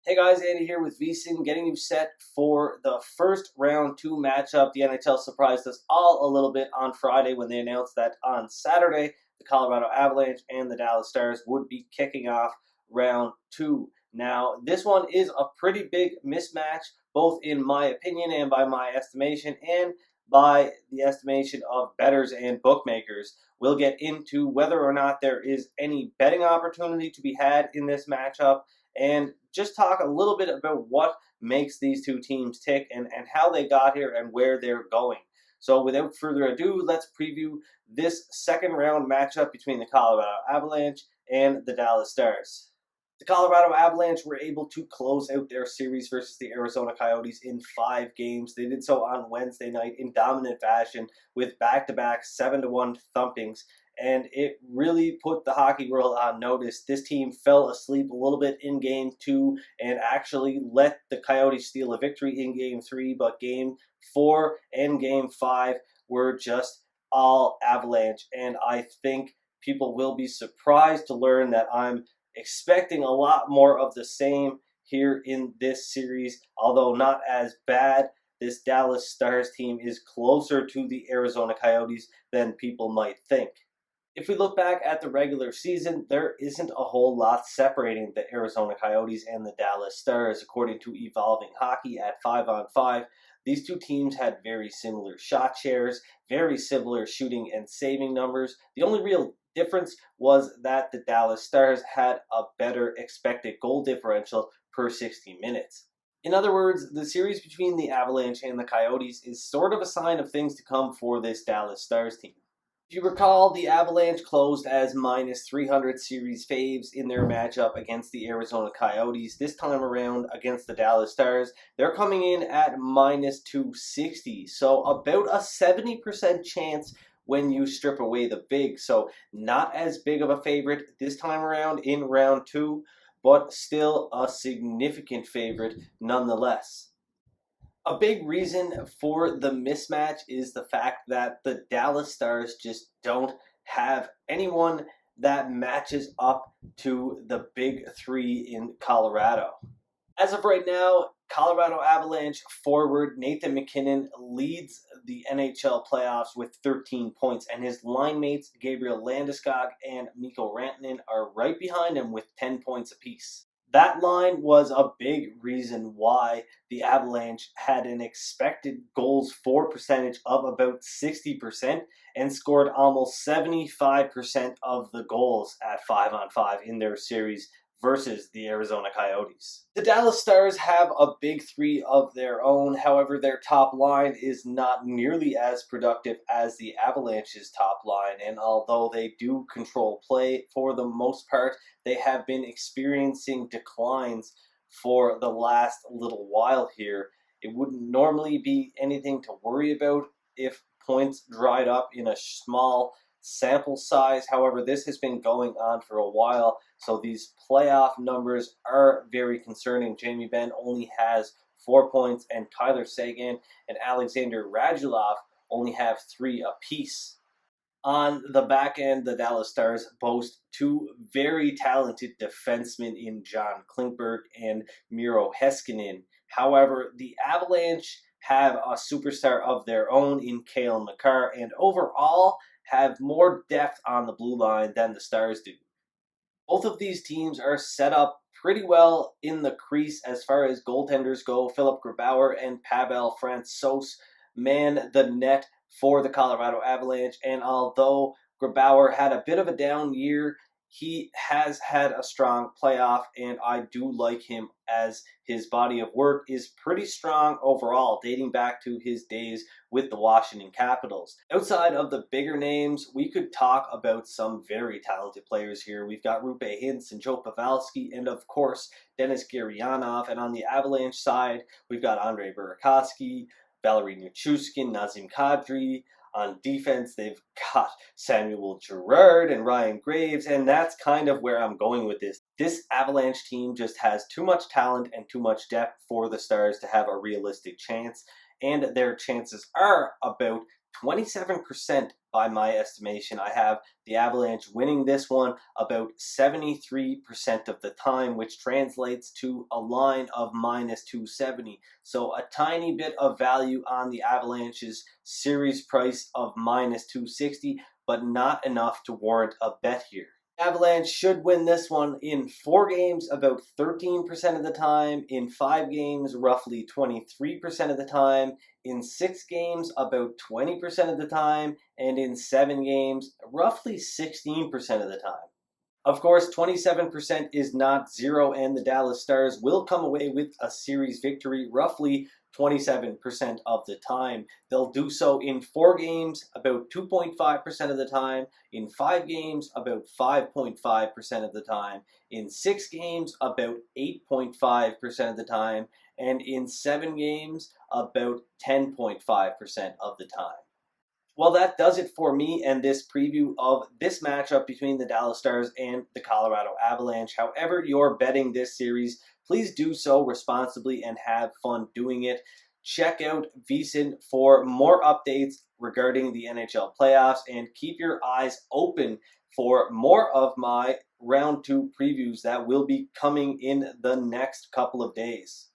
Hey guys, Andy here with VSiN, getting you set for the first round 2 matchup. The NHL surprised us all a little bit on Friday when they announced that on Saturday, the Colorado Avalanche and the Dallas Stars would be kicking off round 2. Now, this one is a pretty big mismatch, both in my opinion and by my estimation, and by the estimation of bettors and bookmakers. We'll get into whether or not there is any betting opportunity to be had in this matchup, and just talk a little bit about what makes these two teams tick and how they got here and where they're going. So without further ado, let's preview this second round matchup between the Colorado Avalanche and the Dallas Stars. The Colorado Avalanche were able to close out their series versus the Arizona Coyotes in 5 games. They did so on Wednesday night in dominant fashion with back-to-back 7-1 thumpings. And it really put the hockey world on notice. This team fell asleep a little bit in Game 2 and actually let the Coyotes steal a victory in Game 3, but Game 4 and Game 5 were just all Avalanche. And I think people will be surprised to learn that I'm expecting a lot more of the same here in this series, although not as bad. This Dallas Stars team is closer to the Arizona Coyotes than people might think. If we look back at the regular season, there isn't a whole lot separating the Arizona Coyotes and the Dallas Stars. According to Evolving Hockey at 5-on-5, these two teams had very similar shot shares, very similar shooting and saving numbers. The only real difference was that the Dallas Stars had a better expected goal differential per 60 minutes. In other words, the series between the Avalanche and the Coyotes is sort of a sign of things to come for this Dallas Stars team. If you recall, the Avalanche closed as -300 series faves in their matchup against the Arizona Coyotes. This time around against the Dallas Stars, they're coming in at -260. So about a 70% chance when you strip away the big. So not as big of a favorite this time around in round 2, but still a significant favorite nonetheless. A big reason for the mismatch is the fact that the Dallas Stars just don't have anyone that matches up to the big three in Colorado. As of right now, Colorado Avalanche forward Nathan MacKinnon leads the NHL playoffs with 13 points, and his line mates Gabriel Landeskog and Mikko Rantanen are right behind him with 10 points apiece. That line was a big reason why the Avalanche had an expected goals for percentage of about 60% and scored almost 75% of the goals at 5-on-5 in their series versus the Arizona Coyotes. The Dallas Stars have a big three of their own. However, their top line is not nearly as productive as the Avalanche's top line. And although they do control play for the most part, they have been experiencing declines for the last little while here. It wouldn't normally be anything to worry about if points dried up in a small sample size. However, this has been going on for a while, so these playoff numbers are very concerning. Jamie Benn only has 4 points, and Tyler Seguin and Alexander Radulov only have 3 apiece. On the back end, the Dallas Stars boast 2 very talented defensemen in John Klingberg and Miro Heiskanen. However, the Avalanche have a superstar of their own in Cale Makar, and overall have more depth on the blue line than the Stars do. Both of these teams are set up pretty well in the crease as far as goaltenders go. Philip Grubauer and Pavel Francouz man the net for the Colorado Avalanche, and although Grubauer had a bit of a down year, he has had a strong playoff, and I do like him as his body of work is pretty strong overall, dating back to his days with the Washington Capitals. Outside of the bigger names, we could talk about some very talented players here. We've got Rupe Hintz and Joe Pavelski, and of course, Denis Gurianov. And on the Avalanche side, we've got Andrei Burakovsky, Valery Nichushkin, Nazem Kadri. On defense, they've got Samuel Girard and Ryan Graves, and that's kind of where I'm going with this. This Avalanche team just has too much talent and too much depth for the Stars to have a realistic chance, and their chances are about 27% by my estimation. I have the Avalanche winning this one about 73% of the time, which translates to a line of -270. So a tiny bit of value on the Avalanche's series price of -260, but not enough to warrant a bet here. Avalanche should win this one in 4 games about 13% of the time, in 5 games roughly 23% of the time, in 6 games about 20% of the time, and in 7 games roughly 16% of the time. Of course, 27% is not zero, and the Dallas Stars will come away with a series victory roughly 27% of the time. They'll do so in 4 games about 2.5% of the time, in 5 games about 5.5% of the time, in 6 games about 8.5% of the time, and in 7 games about 10.5% of the time. Well, that does it for me and this preview of this matchup between the Dallas Stars and the Colorado Avalanche. However you're betting this series, please do so responsibly and have fun doing it. Check out VSiN for more updates regarding the NHL playoffs, and keep your eyes open for more of my round 2 previews that will be coming in the next couple of days.